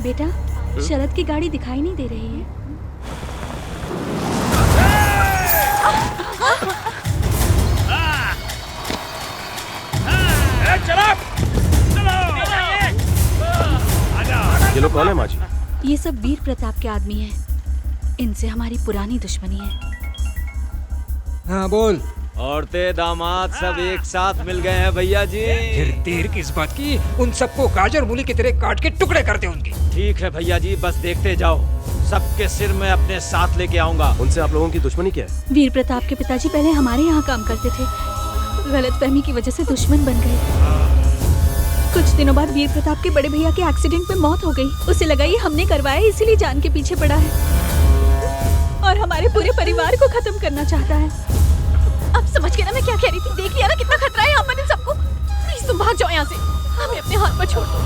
बेटा, शरद की गाड़ी दिखाई नहीं दे रही है। ये लोग कौन है माँ जी? ये सब वीर प्रताप के आदमी हैं। इनसे हमारी पुरानी दुश्मनी है। हाँ बोल। औरतें दामाद सब एक साथ मिल गए हैं भैया जी। फिर देर किस बात की? उन सबको गाजर मूली की तरह काट के टुकड़े कर दे उनके। ठीक है भैया जी, बस देखते जाओ। सबके सिर में अपने साथ लेके आऊंगा। उनसे आप लोगों की दुश्मनी क्या है? वीर प्रताप के पिताजी पहले हमारे यहाँ काम करते थे, गलतफहमी की वजह से दुश्मन बन गए। कुछ दिनों बाद वीर प्रताप के बड़े भैया के एक्सीडेंट में मौत हो गई। उसे लगा ये हमने करवाया, इसीलिए जान के पीछे पड़ा है और हमारे पूरे परिवार को खत्म करना चाहता है। अब समझ गए ना मैं क्या कह रही थी? देख लिया ना कितना खतरा है यहाँ पर इन सबको। प्लीज तुम भाग जाओ यहाँ से, हमें अपने हाथ पर छोड़ दो।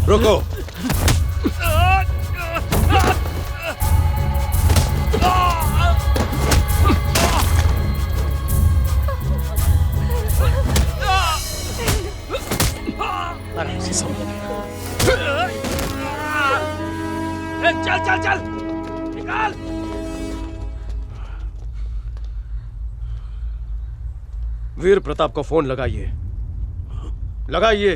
रुको। चल चल चल निकाल। वीर प्रताप को फोन लगाइए, लगाइए।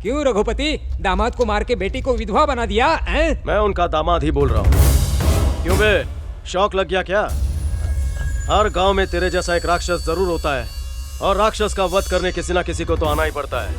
क्यों रघुपति, दामाद को मार के बेटी को विधवा बना दिया हैं? मैं उनका दामाद ही बोल रहा हूँ। क्यों बे, शौक लग गया क्या? हर गांव में तेरे जैसा एक राक्षस जरूर होता है और राक्षस का वध करने किसी ना किसी को तो आना ही पड़ता है।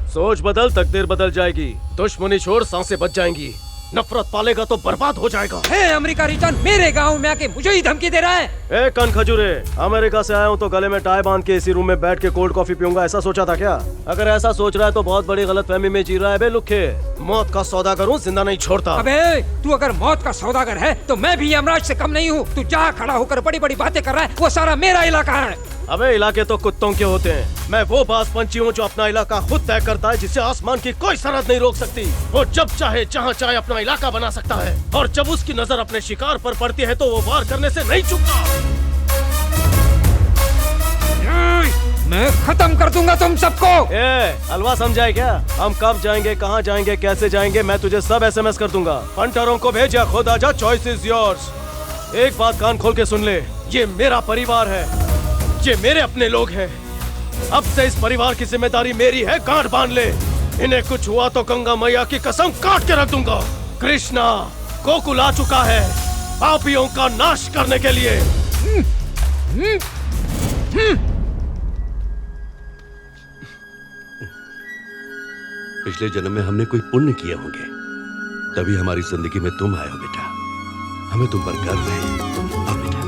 सोच बदल, तकदीर बदल जाएगी। दुश्मनी छोड़, सांसें बच जाएंगी। नफरत पालेगा तो बर्बाद हो जाएगा। अमेरिका रिटर्न मेरे गांव में आके मुझे ही धमकी दे रहा है। ए कन खजूरे, अमेरिका से आया हूँ तो गले में टाई बांध के इसी रूम में बैठ के कोल्ड कॉफी पीऊंगा, ऐसा सोचा था क्या? अगर ऐसा सोच रहा है तो बहुत बड़ी गलतफहमी में जी रहा है बे लुखे। मौत का सौदा करूँ, जिंदा नहीं छोड़ता। अबे तू अगर मौत का सौदागर है तो मैं भी यमराज से कम नहीं हूँ। तू जहाँ खड़ा होकर बड़ी बड़ी बातें कर रहा है वो सारा मेरा इलाका है। अबे इलाके तो कुत्तों के होते हैं। मैं वो बाज पंछी हूँ जो अपना इलाका खुद तय करता है, जिसे आसमान की कोई सरहद नहीं रोक सकती। वो जब चाहे जहाँ चाहे अपना इलाका बना सकता है और जब उसकी नजर अपने शिकार पर पड़ती है तो वो वार करने से नहीं चूकता। मैं खत्म कर दूंगा तुम सबको। अलवा समझाए क्या? हम कब जाएंगे, कहाँ जाएंगे, कैसे जाएंगे, मैं तुझे सब SMS कर दूंगा। फंटरों को भेज या खुद आजा, चॉइस इज योर्स। एक बात कान खोल के सुन ले, ये मेरा परिवार है, ये मेरे अपने लोग हैं। अब से इस परिवार की जिम्मेदारी मेरी है। गांठ बांध ले, इन्हें कुछ हुआ तो गंगा मैया की कसम काट के रख दूंगा। कृष्णा गोकुल आ चुका है पापियों का नाश करने के लिए। पिछले जन्म में हमने कोई पुण्य किए होंगे, तभी हमारी जिंदगी में तुम आए हो बेटा। हमें तुम पर गर्व है। आओ बेटा।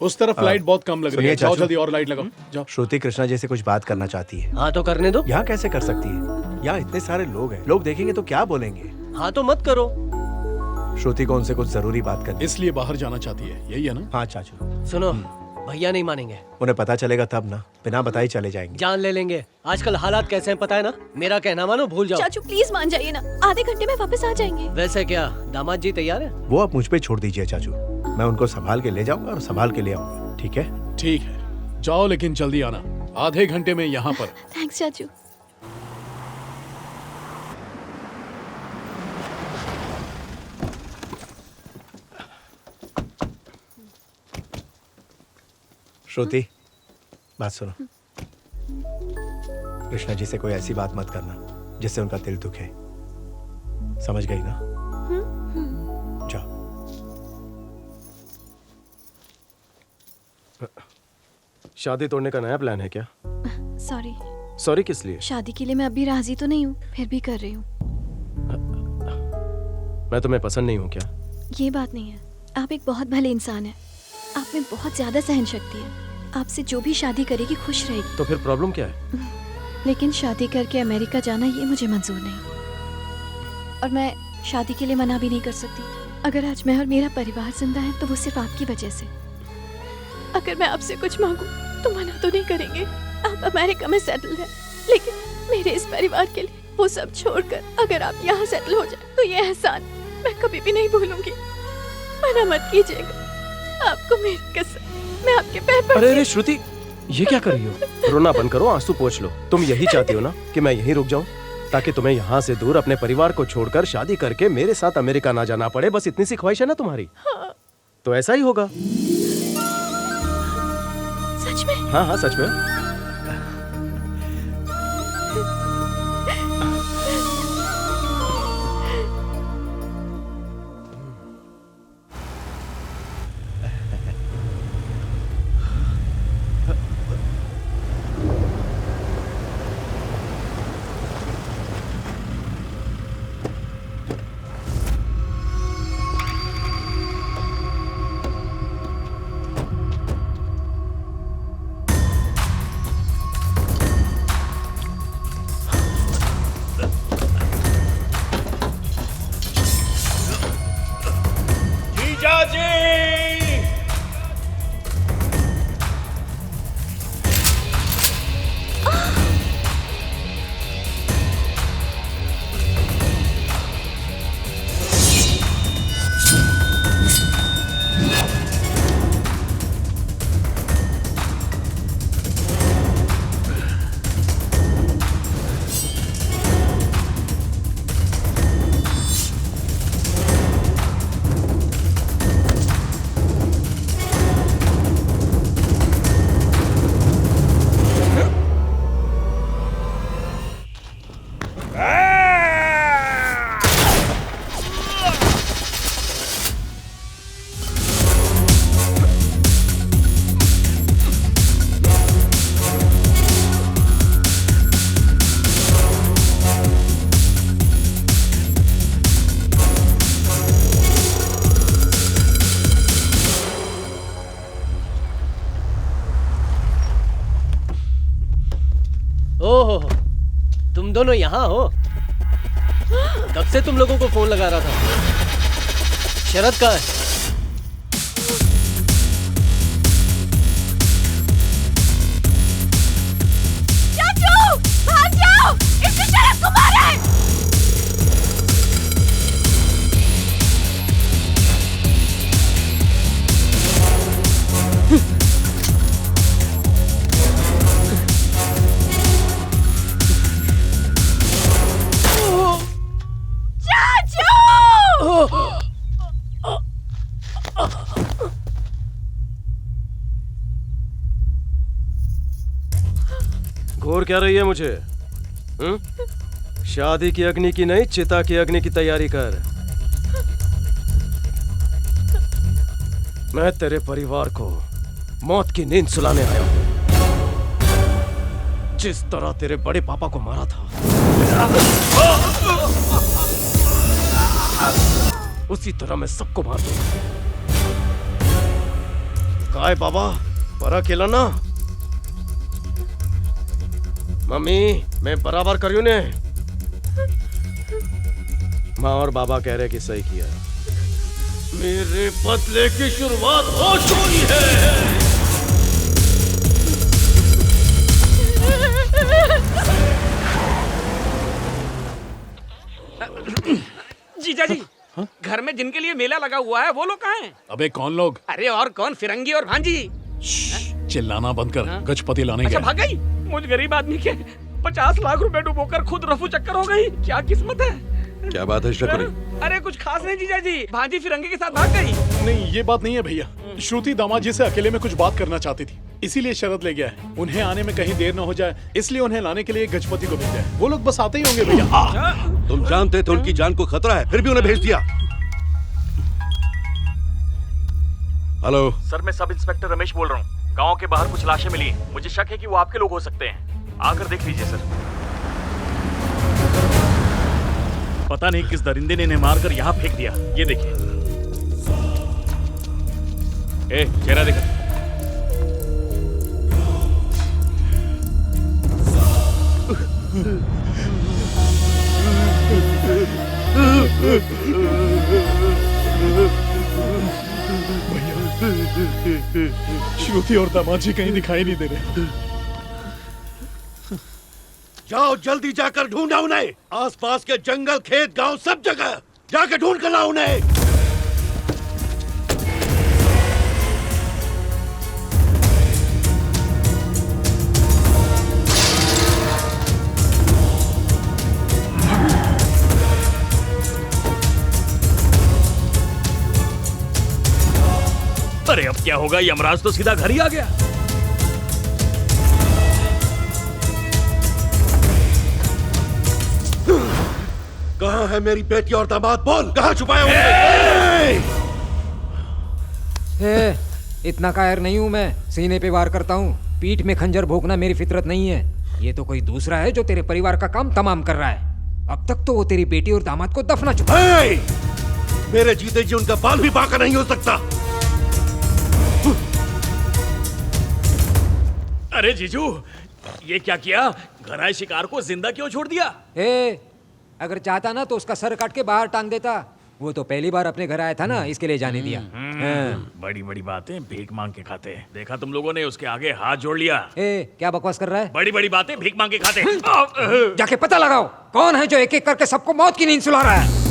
उस तरफ लाइट बहुत कम लग रही है। सुनिए जाओ चाचू। जल्दी और लाइट लगाओ, जाओ। श्रुति कृष्णा जी से कुछ बात करना चाहती है। हाँ तो करने दो। यहाँ कैसे कर सकती है? यहाँ इतने सारे लोग हैं, लोग देखेंगे तो क्या बोलेंगे? हाँ तो मत करो। श्रुति को उनसे कुछ जरूरी बात करनी। इसलिए बाहर जाना चाहती है, यही है ना? हाँ चाचू। सुनो, भैया नहीं मानेंगे। उन्हें पता चलेगा तब ना, बिना बताए चले जाएंगे। जान ले लेंगे। आजकल हालात कैसे हैं पता है ना। मेरा कहना मानो, भूल जाओ। चाचू प्लीज मान जाइए ना, आधे घंटे में वापस आ जाएंगे। वैसे क्या दामाद जी तैयार है? वो आप मुझ पे छोड़ दीजिए चाचू, मैं उनको संभाल के ले जाऊंगा और संभाल के ले आऊंगा, ठीक है? ठीक है, जाओ लेकिन जल्दी आना, आधे घंटे में यहाँ पर। थैंक्स चाचू। श्रुति, बात सुनो। कृष्णा जी से कोई ऐसी बात मत करना जिससे उनका दिल दुखे, समझ गई ना? जाओ। शादी तोड़ने का नया प्लान है क्या? सॉरी। सॉरी किस लिए? शादी के लिए मैं अभी राजी तो नहीं हूँ, फिर भी कर रही हूँ। मैं तुम्हें पसंद नहीं हूँ क्या? ये बात नहीं है, आप एक बहुत भले इंसान हैं। आप में बहुत ज्यादा सहन शक्ति है। आपसे जो भी शादी करेगी खुश रहेगी। तो फिर प्रॉब्लम क्या है? लेकिन शादी करके अमेरिका जाना ये मुझे मंजूर नहीं, और मैं शादी के लिए मना भी नहीं कर सकती। अगर आज मैं और मेरा परिवार जिंदा है तो वो सिर्फ आपकी वजह से। अगर मैं आपसे कुछ मांगूं तो मना तो नहीं करेंगे। आप अमेरिका में सेटल हैं, लेकिन मेरे इस परिवार के लिए वो सब छोड़कर अगर आप यहाँ सेटल हो जाए तो ये एहसान मैं कभी भी नहीं भूलूंगी। मना मत कीजिएगा, आपको मेरी कसम, मैं आपके पैर पड़ती हूँ। अरे श्रुति, ये क्या कर रही हो? रोना बंद करो, आंसू पोंछ लो। तुम यही चाहती हो ना कि मैं यहीं रुक जाऊं, ताकि तुम्हें यहाँ से दूर अपने परिवार को छोड़कर शादी करके मेरे साथ अमेरिका ना जाना पड़े। बस इतनी सी ख्वाहिश है ना तुम्हारी? हाँ। तो ऐसा ही होगा। सच में? हाँ हाँ सच में। ओहो, तुम दोनों यहाँ हो? कब से तुम लोगों को फोन लगा रहा था। शरद कहाँ है? चाचू, भाग जाओ! इसने शरद को मारा है! घूर क्या रही है मुझे? शादी की अग्नि की नहीं, चिता की अग्नि की तैयारी कर। मैं तेरे परिवार को मौत की नींद सुलाने आया हूं। जिस तरह तेरे बड़े पापा को मारा था, उसी तरह मैं सबको मार दूंगा। काय बाबा बरा केला ना मम्मी मैं बराबर करियो ने माँ और बाबा कह रहे कि सही किया मेरे बदले की शुरुआत हो चुकी है जीजा जी घर में जिनके लिए मेला लगा हुआ है वो लोग कहाँ हैं? अबे कौन लोग? अरे और कौन, फिरंगी और भांजी। चिल्लाना बंद कर। गजपति लाने अच्छा गए। भाग गई। मुझ गरीब आदमी के 50 लाख रुपए डुबोकर खुद रफू चक्कर हो गई। क्या किस्मत है। क्या बात है शकरी? अरे कुछ खास नहीं जीजा जी, भांजी फिरंगी के साथ भाग गई। नहीं ये बात नहीं है भैया। श्रुति दामाद जी से अकेले में कुछ बात करना चाहती थी, इसीलिए शरद ले गया है। उन्हें आने में कहीं देर न हो जाए, इसलिए उन्हें लाने के लिए गजपति को भेजा है। वो लोग बस आते ही होंगे भैया। तुम जानते थे उनकी जान को खतरा है, फिर भी उन्हें भेज दिया। हेलो सर, मैं सब इंस्पेक्टर रमेश बोल रहा हूँ। गांव के बाहर कुछ लाशें मिली हैं। मुझे शक है कि वो आपके लोग हो सकते हैं। आकर देख लीजिए सर। पता नहीं किस दरिंदे ने इन्हें मारकर यहाँ फेंक दिया। ये देखिए। चेहरा देखो। श्रुति और दामाद जी कहीं दिखाई नहीं दे रहे। जाओ जल्दी जाकर ढूंढा उन्हें। आसपास के जंगल, खेत, गांव, सब जगह जाकर ढूंढ कर लाओ उन्हें। अरे अब क्या होगा, यमराज तो सीधा घर ही आ गया। कहाँ है मेरी बेटी और दामाद? बोल, कहाँ छुपाया उन्हें? इतना कायर नहीं हूँ मैं। सीने पे वार करता हूँ, पीठ में खंजर भोंकना मेरी फितरत नहीं है। ये तो कोई दूसरा है जो तेरे परिवार का काम तमाम कर रहा है। अब तक तो वो तेरी बेटी और दामाद को दफना चुका है। मेरे जीते जी उनका बाल भी बांका नहीं हो सकता। अरे जीजू, ये क्या किया? घर आए शिकार को जिंदा क्यों छोड़ दिया? अगर चाहता ना तो उसका सर काट के बाहर टांग देता। वो तो पहली बार अपने घर आया था ना, इसके लिए जाने दिया। बड़ी बड़ी बातें भीख मांग के खाते हैं। देखा तुम लोगों ने उसके आगे हाथ जोड़ लिया। क्या बकवास कर रहा है? बड़ी बड़ी बातें भीख मांग के खाते हैं। जाके पता लगाओ कौन है जो एक एक करके सबको मौत की नींद सुला रहा है।